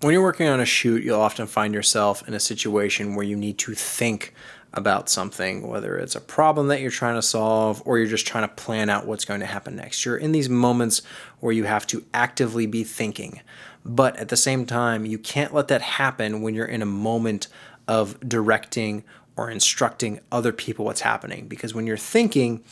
When you're working on a shoot, you'll often find yourself in a situation where you need to think about something, whether it's a problem that you're trying to solve or you're just trying to plan out what's going to happen next. You're in these moments where you have to actively be thinking. But at the same time, you can't let that happen when you're in a moment of directing or instructing other people what's happening. Because when you're thinking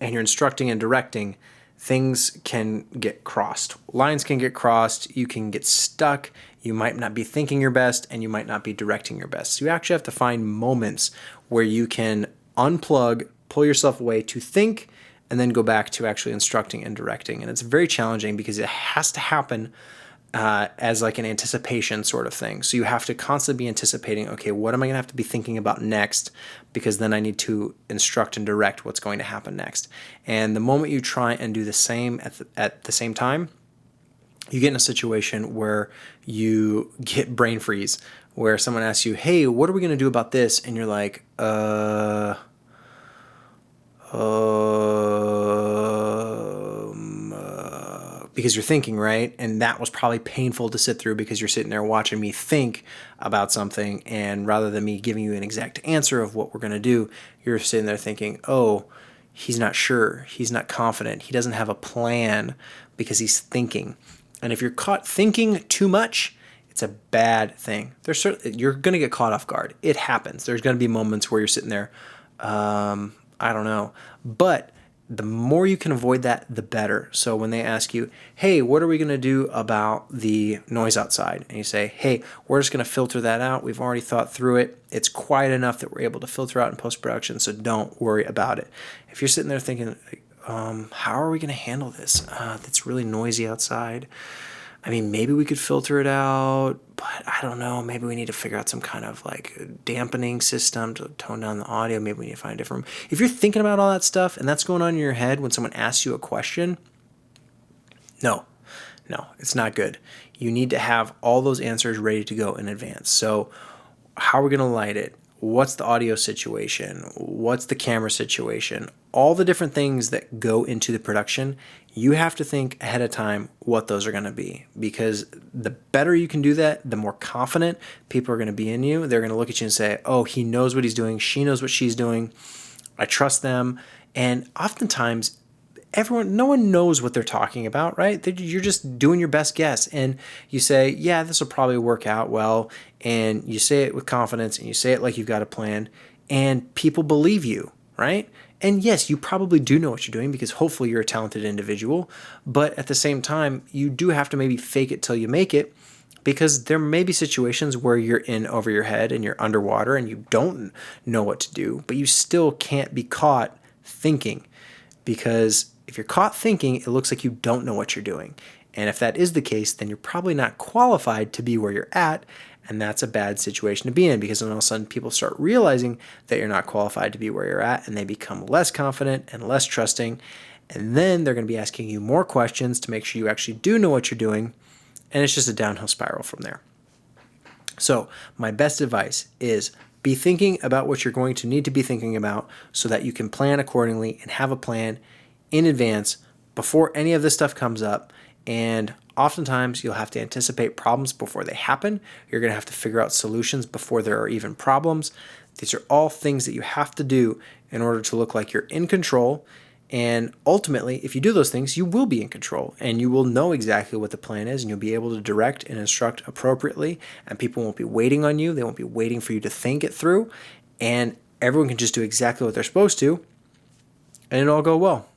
and you're instructing and directing, things can get crossed. Lines can get crossed. You can get stuck. You might not be thinking your best and you might not be directing your best. So you actually have to find moments where you can unplug, pull yourself away to think, and then go back to actually instructing and directing. And it's very challenging because it has to happen as like an anticipation sort of thing. So you have to constantly be anticipating, okay, what am I going to have to be thinking about next? Because then I need to instruct and direct what's going to happen next. And the moment you try and do the same at the same time, you get in a situation where you get brain freeze, where someone asks you, hey, what are we going to do about this? And you're like, because you're thinking, right? And that was probably painful to sit through because you're sitting there watching me think about something. And rather than me giving you an exact answer of what we're going to do, you're sitting there thinking, oh, he's not sure. He's not confident. He doesn't have a plan because he's thinking. And if you're caught thinking too much, it's a bad thing. You're going to get caught off guard. It happens. There's going to be moments where you're sitting there, I don't know. But the more you can avoid that, the better. So when they ask you, hey, what are we going to do about the noise outside? And you say, hey, we're just going to filter that out. We've already thought through it. It's quiet enough that we're able to filter out in post-production, so don't worry about it. If you're sitting there thinking, how are we going to handle this? It's really noisy outside. I mean, maybe we could filter it out, but I don't know. Maybe we need to figure out some kind of like dampening system to tone down the audio. Maybe we need to find a different. If you're thinking about all that stuff and that's going on in your head when someone asks you a question, no, it's not good. You need to have all those answers ready to go in advance. So how are we going to light it? What's the audio situation? What's the camera situation? All the different things that go into the production, you have to think ahead of time what those are going to be, because the better you can do that, the more confident people are going to be in you. They're going to look at you and say, oh, he knows what he's doing. She knows what she's doing. I trust them. And oftentimes, no one knows what they're talking about, right? You're just doing your best guess. And you say, yeah, this will probably work out well. And you say it with confidence and you say it like you've got a plan and people believe you, right? And yes, you probably do know what you're doing because hopefully you're a talented individual. But at the same time, you do have to maybe fake it till you make it, because there may be situations where you're in over your head and you're underwater and you don't know what to do, but you still can't be caught thinking, because if you're caught thinking, it looks like you don't know what you're doing. And if that is the case, then you're probably not qualified to be where you're at. And that's a bad situation to be in, because then all of a sudden people start realizing that you're not qualified to be where you're at, and they become less confident and less trusting. And then they're going to be asking you more questions to make sure you actually do know what you're doing. And it's just a downhill spiral from there. So my best advice is be thinking about what you're going to need to be thinking about so that you can plan accordingly and have a plan in advance before any of this stuff comes up. And oftentimes you'll have to anticipate problems before they happen. You're going to have to figure out solutions before there are even problems. These are all things that you have to do in order to look like you're in control. And ultimately, if you do those things, you will be in control and you will know exactly what the plan is, and you'll be able to direct and instruct appropriately, and people won't be waiting on you. They won't be waiting for you to think it through, and everyone can just do exactly what they're supposed to, and it'll all go well.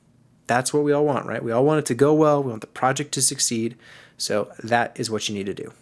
That's what we all want, right? We all want it to go well. We want the project to succeed. So that is what you need to do.